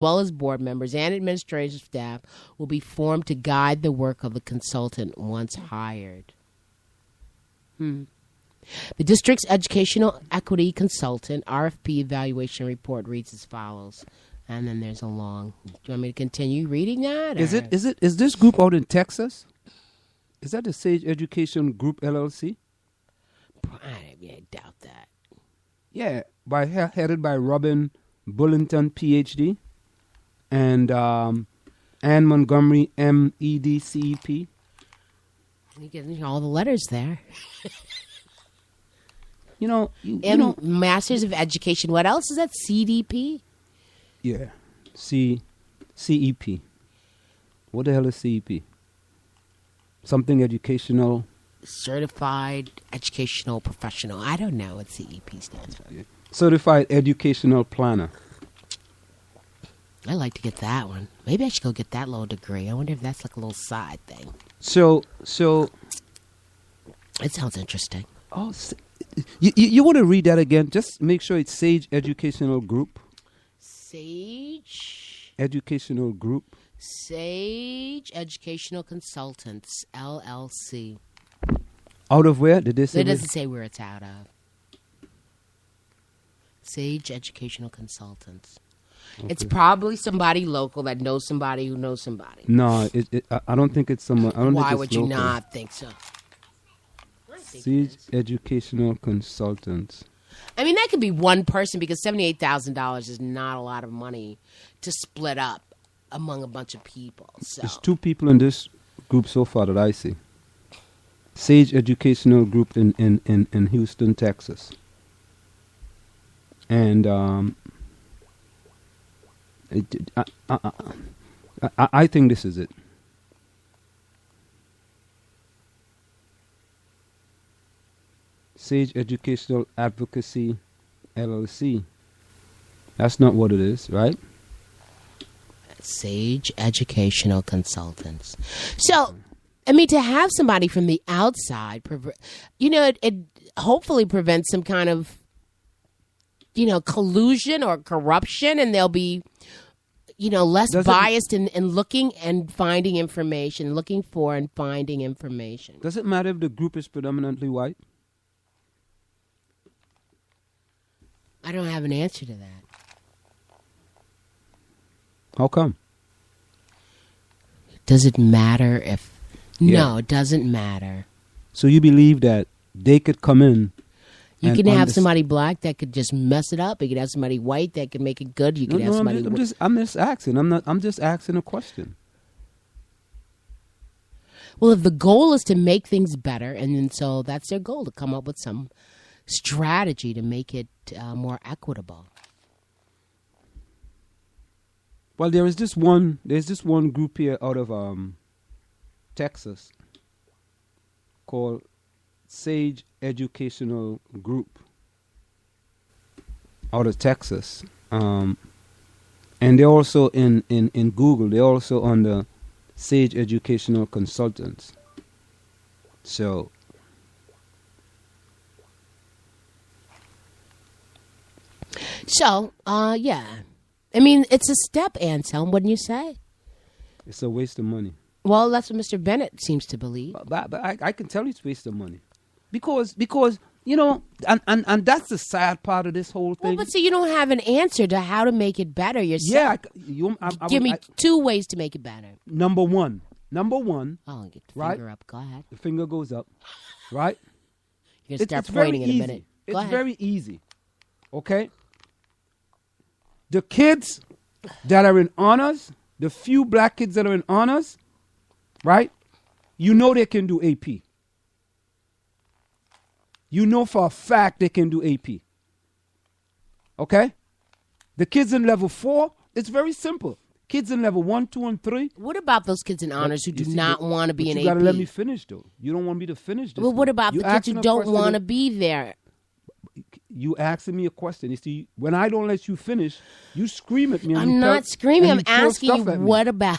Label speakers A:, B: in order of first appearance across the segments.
A: well as board members and administrative staff, will be formed to guide the work of the consultant once hired. The district's educational equity consultant RFP evaluation report reads as follows. And then there's a long. Do you want me to continue reading that?
B: Is this group out in Texas? Is that the Sage Education Group LLC?
A: I doubt that.
B: Yeah, headed by Robin Bullington, PhD, and Ann Montgomery, MEDCEP.
A: You get all the letters there.
B: You
A: Masters of Education. What else is that? CDP?
B: Yeah, CEP. What the hell is CEP? Something educational.
A: Certified Educational Professional. I don't know what CEP stands for.
B: Yeah. Certified Educational Planner.
A: I like to get that one. Maybe I should go get that little degree. I wonder if that's like a little side thing.
B: So
A: it sounds interesting.
B: Oh, you want to read that again? Just make sure it's Sage Educational Group.
A: Sage
B: Educational Group.
A: Sage Educational Consultants, LLC.
B: Out of where? Did they say?
A: It doesn't say where it's out of. Sage Educational Consultants. Okay. It's probably somebody local that knows somebody who knows somebody.
B: No, I don't think it's someone.
A: Why would you not think so?
B: Sage Educational Consultants.
A: I mean, that could be one person because $78,000 is not a lot of money to split up among a bunch of people. So.
B: There's 2 people in this group so far that I see. Sage Educational Group in Houston, Texas. And I think this is it. Sage Educational Advocacy, LLC. That's not what it is, right?
A: Sage Educational Consultants. So, I mean, to have somebody from the outside, it hopefully prevents some kind of, collusion or corruption, and they'll be, less biased in looking and finding information, looking for and finding information.
B: Does it matter if the group is predominantly white?
A: I don't have an answer to that.
B: How come?
A: Does it matter if... Yeah. No, it doesn't matter.
B: So you believe that they could come in...
A: You can have somebody black that could just mess it up. You could have somebody white that could make it good. You could have somebody...
B: I'm just asking. I'm just asking a question.
A: Well, if the goal is to make things better, and then so that's their goal, to come up with some strategy to make it more equitable.
B: Well, there's this one group here out of Texas called Sage Educational Group out of Texas. And they're also in Google. They're also on the Sage Educational Consultants. So
A: yeah. I mean, it's a step, Anselm, wouldn't you say?
B: It's a waste of money.
A: Well, that's what Mr. Bennett seems to believe.
B: But I can tell you it's a waste of money. Because and that's the sad part of this whole thing.
A: Well, but see, you don't have an answer to how to make it better yourself.
B: Yeah.
A: Give me 2 ways to make it better.
B: Number one.
A: Oh, get the finger up. Go ahead.
B: The finger goes up, right?
A: You're going to start pointing in a minute.
B: It's very easy, okay? The kids that are in honors, the few black kids that are in honors, right? You know they can do AP. You know for a fact they can do AP. Okay? The kids in level 4, it's very simple. Kids in level 1, 2, and 3.
A: What about those kids in honors who do not want to be in AP?
B: You got to let me finish, though. You don't want me to finish this.
A: Well, what about the kids who don't want to be there?
B: You asking me a question. You see, when I don't let you finish, you scream at me.
A: I'm not screaming. I'm asking you, what about?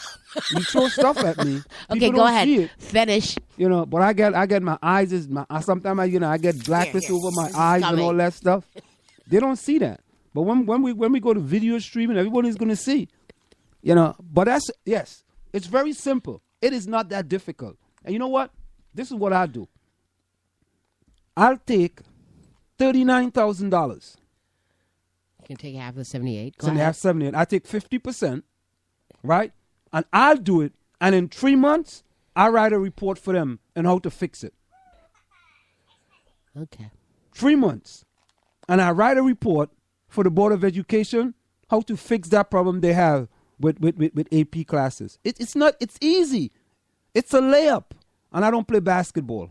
B: You throw stuff at me.
A: Okay, go ahead. Finish.
B: But I get my eyes. Sometimes I get blackness over my eyes and all that stuff. They don't see that. But when we go to video streaming, everybody's going to see. You know, but yes, it's very simple. It is not that difficult. And you know what? This is what I do. I'll take $39,000.
A: You can take half of the 78. Go
B: So they
A: ahead.
B: have 78. I take 50%, right? And I'll do it. And in 3 months, I'll write a report for them on how to fix it.
A: Okay.
B: 3 months. And I write a report for the Board of Education how to fix that problem they have with AP classes. It's easy. It's a layup. And I don't play basketball.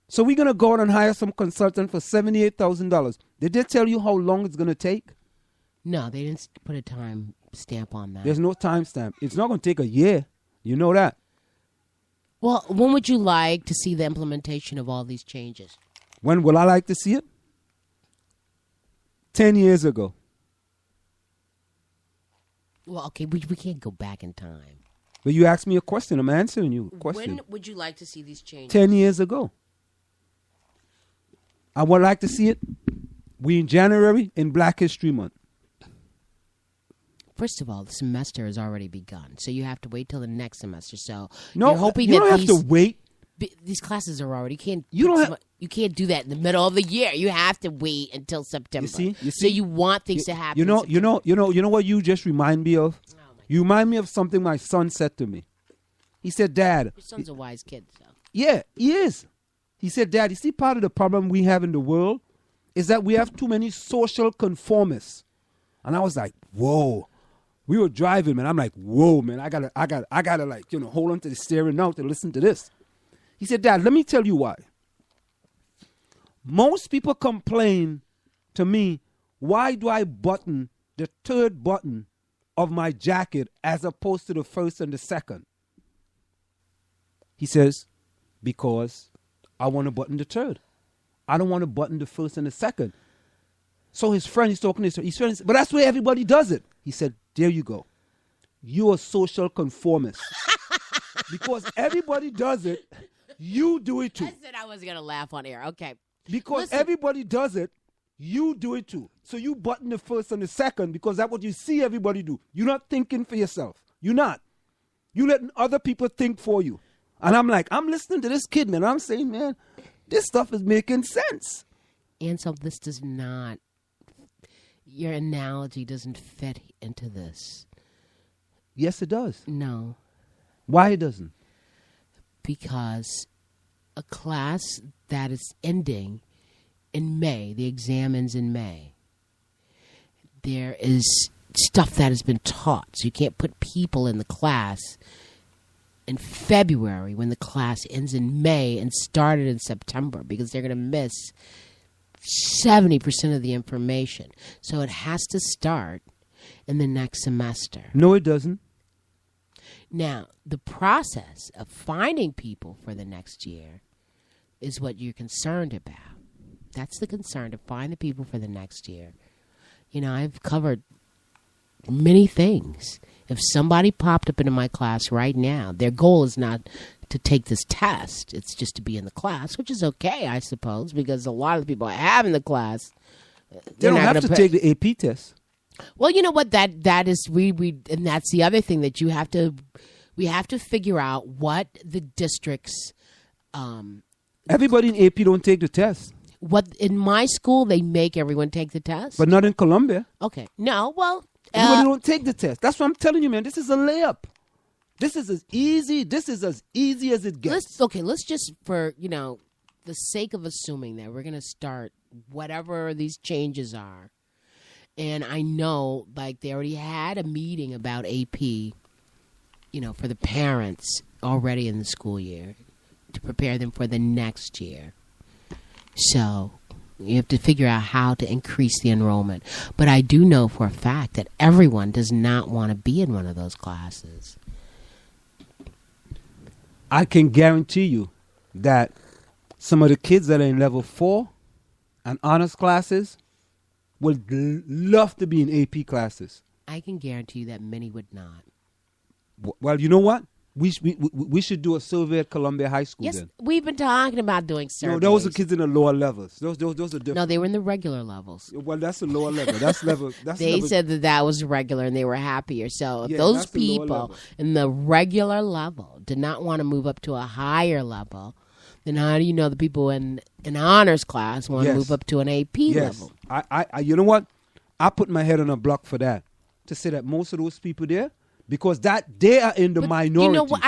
B: So we're going to go out and hire some consultant for $78,000. Did they tell you how long it's going to take?
A: No, they didn't put a time stamp on that.
B: There's no time stamp. It's not going to take a year. You know that.
A: Well, when would you like to see the implementation of all these changes?
B: When will I like to see it? 10 years ago.
A: Well, okay, we can't go back in time.
B: But you asked me a question. I'm answering you a question.
A: When would you like to see these changes?
B: 10 years ago. I would like to see it. We in January in Black History Month.
A: First of all, the semester has already begun, so you have to wait till the next semester. So
B: No,
A: you're hoping
B: you
A: that
B: don't have to wait.
A: these classes are already. You can't do that in the middle of the year. You have to wait until September.
B: You see?
A: So you want things to happen.
B: You know what you just remind me of?
A: Oh my
B: You remind me of something my son said to me. He said, "Dad."
A: Your son's a wise kid, so.
B: Yeah, he is. He said, "Dad, you see part of the problem we have in the world is that we have too many social conformists." And I was like, "Whoa." We were driving, man. I'm like, "Whoa, man. I gotta like, hold on to the steering now to listen to this." He said, "Dad, let me tell you why. Most people complain to me, why do I button the third button of my jacket as opposed to the first and the second?" He says, "Because I want to button the third. I don't want to button the first and the second." So his friend, he's talking to his friend, "But that's where everybody does it." He said, "There you go. You're a social conformist." Because everybody does it, you do it too.
A: I said I was going to laugh on air. Okay.
B: Because
A: Listen.
B: everybody does it, you do it too. So you button the first and the second because that's what you see everybody do. You're not thinking for yourself. You're not. You're letting other people think for you. And I'm like, I'm listening to this kid, man. I'm saying, man, this stuff is making sense.
A: And so this does not, your analogy doesn't fit into this.
B: Yes, it does.
A: No,
B: Why it doesn't?
A: because a class that is ending in May, the exam ends in May, there is stuff that has been taught. So you can't put people in the class in February when the class ends in May and started in September because they're going to miss 70% of the information. So it has to start in the next semester.
B: No, it doesn't.
A: Now, the process of finding people for the next year is what you're concerned about. That's the concern, to find the people for the next year. You know, I've covered many things. If somebody popped up into my class right now, their goal is not to take this test. It's just to be in the class, which is okay, I suppose, because a lot of the people I have in the class,
B: They don't have to take the AP test.
A: Well, you know what? That is we and that's the other thing that we have to figure out what the districts.
B: Everybody in AP don't take the test.
A: What in my school they make everyone take the test.
B: But not in Columbia.
A: Okay, no, well,
B: Everybody don't take the test. That's what I'm telling you, man. This is a layup. This is as easy as it gets.
A: Let's just, for the sake of assuming that we're going to start whatever these changes are. And I know, like, they already had a meeting about AP, for the parents already in the school year to prepare them for the next year. So you have to figure out how to increase the enrollment. But I do know for a fact that everyone does not want to be in one of those classes.
B: I can guarantee you that some of the kids that are in level 4 and honors classes would love to be in AP classes.
A: I can guarantee you that many would not.
B: Well, you know what? we should do a survey at Columbia High School.
A: Yes,
B: then.
A: we've been talking about doing surveys.
B: No, those are kids in the lower levels. Those are different.
A: No, they were in the regular levels.
B: Well, that's the lower level. That's level. That's
A: They
B: level.
A: said that was regular and they were happier. So if
B: Yeah,
A: those
B: that's the lower
A: people
B: level.
A: in the regular level did not want to move up to a higher level, then how do you know the people in an honors class want to move up to an AP level?
B: I you know what? I put my head on a block for that, to say that most of those people there, because that they are in the minority.
A: You know what?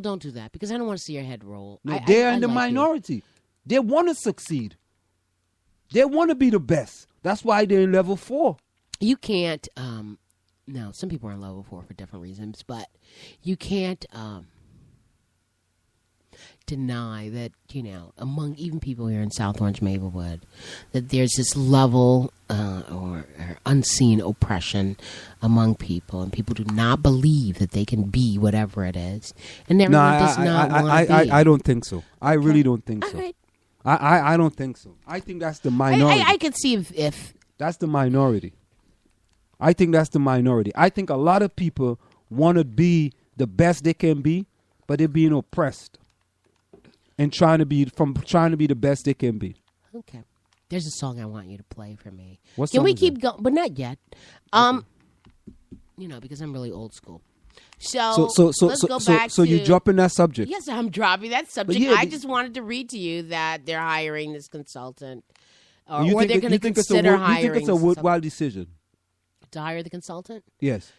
A: Don't do that, because I don't want to see your head roll.
B: No, they're in the minority. They want to succeed. They want to be the best. That's why they're in level 4.
A: You can't, no, some people are in level 4 for different reasons, but you can't deny that, among even people here in South Orange, Maplewood, that there's this level or unseen oppression among people, and people do not believe that they can be whatever it is, and everyone does not want to be.
B: I don't think so. I really don't think so.
A: Right.
B: I don't think so. I think that's the minority.
A: I could see if
B: that's the minority. I think that's the minority. I think a lot of people want to be the best they can be, but they're being oppressed and trying to be the best they can be.
A: Okay. There's a song I want you to play for me.
B: What
A: Can
B: song
A: we
B: is
A: keep
B: that?
A: going? But not yet. Because I'm really old school. So let's go back
B: so
A: to...
B: you dropping that subject.
A: Yes, I'm dropping that subject.
B: yeah,
A: I just wanted to read to you that they're hiring this consultant. Or
B: You
A: they're going to consider hiring...
B: You think it's a worthwhile decision?
A: To hire the consultant?
B: Yes.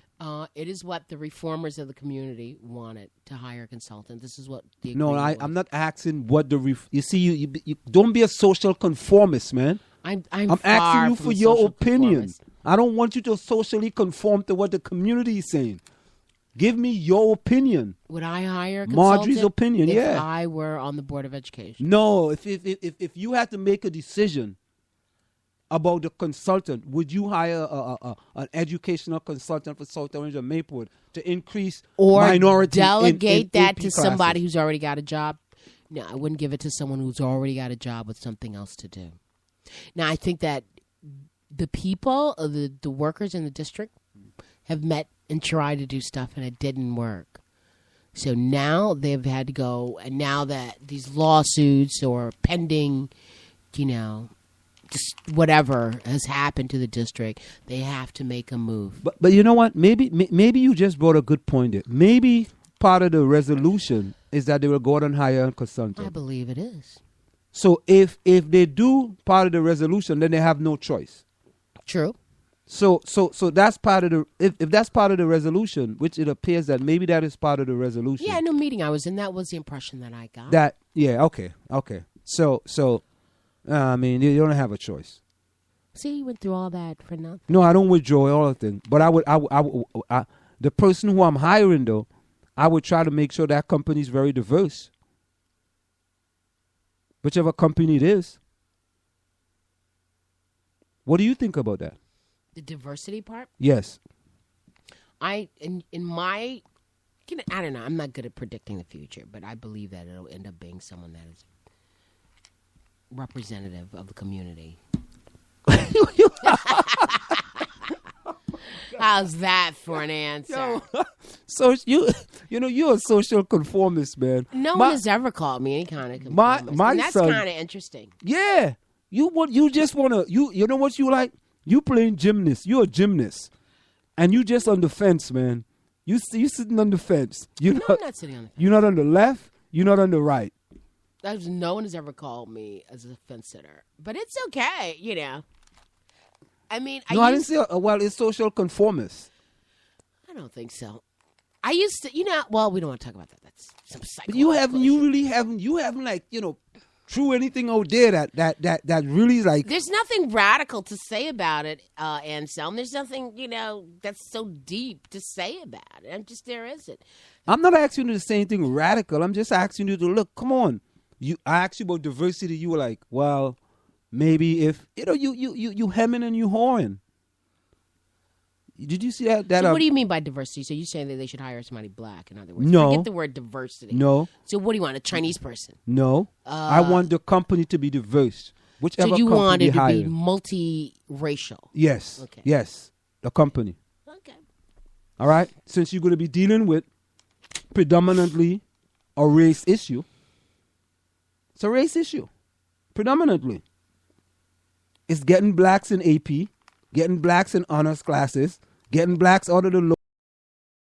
A: It is what the reformers of the community wanted, to hire a consultant. This is what the
B: No,
A: agreement was.
B: I'm not asking what the... you see, you don't be a social conformist, man.
A: I'm
B: asking you
A: from
B: for your
A: social
B: opinion.
A: conformist.
B: I don't want you to socially conform to what the community is saying. Give me your opinion.
A: Would I hire a consultant?
B: Marjorie's opinion,
A: if
B: yeah.
A: I were on the Board of Education?
B: No, if you had to make a decision about the consultant, would you hire an educational consultant for South Orange or Maplewood to increase
A: Or
B: minority
A: delegate
B: in
A: that
B: AP
A: to
B: classes?
A: somebody who's already got a job? No, I wouldn't give it to someone who's already got a job with something else to do. Now, I think that the people, the workers in the district have met and tried to do stuff, and it didn't work. So now they've had to go, and now that these lawsuits or pending, just whatever has happened to the district, they have to make a move.
B: But you know what? Maybe you just brought a good point there. Maybe part of the resolution is that they will go out and hire a consultant.
A: I believe it is.
B: So if they do part of the resolution, then they have no choice.
A: True.
B: So that's part of the if that's part of the resolution, which it appears that maybe that is part of the resolution.
A: Yeah, no meeting I was in, that was the impression that I got.
B: Okay. So I mean, you don't have a choice.
A: See, you went through all that for nothing.
B: No, I don't withdraw all the thing. But I the person who I'm hiring though, I would try to make sure that company is very diverse. Whichever company it is. What do you think about that?
A: The diversity part?
B: Yes.
A: I don't know. I'm not good at predicting the future, but I believe that it'll end up being someone that is representative of the community. How's that for an answer?
B: So you're a social conformist, man.
A: No one has ever called me any kind of conformist.
B: My
A: and that's
B: son,
A: kind of interesting.
B: Yeah. You know what you like? You playing gymnast. You're a gymnast. And you just on the fence, man. You sitting on the fence.
A: I'm not sitting on the fence.
B: You're not on the left. You're not on the right.
A: No one has ever called me as a fence sitter. But it's okay, I mean,
B: I didn't say, it's social conformist.
A: I don't think so. I used to, well, we don't want to talk about that. That's some
B: But
A: psychological
B: you haven't like, threw anything out there that really like.
A: There's nothing radical to say about it, Anselm. There's nothing, that's so deep to say about it. There isn't.
B: I'm not asking you to say anything radical. I'm just asking you to look, come on. I asked you about diversity. You were like, well, maybe if, you hemming and you hawing. Did you see that?
A: So what do you mean by diversity? So you're saying that they should hire somebody black, in other words?
B: No.
A: Forget the word diversity.
B: No.
A: So what do you want, a Chinese person?
B: No. I want the company to be diverse. Whichever
A: so you
B: company
A: want it to
B: hiring.
A: be multi-racial?
B: Yes.
A: Okay.
B: Yes. The company.
A: Okay.
B: All right? Since you're going to be dealing with predominantly a race issue. It's a race issue, predominantly. It's getting blacks in AP, getting blacks in honors classes, getting blacks out of the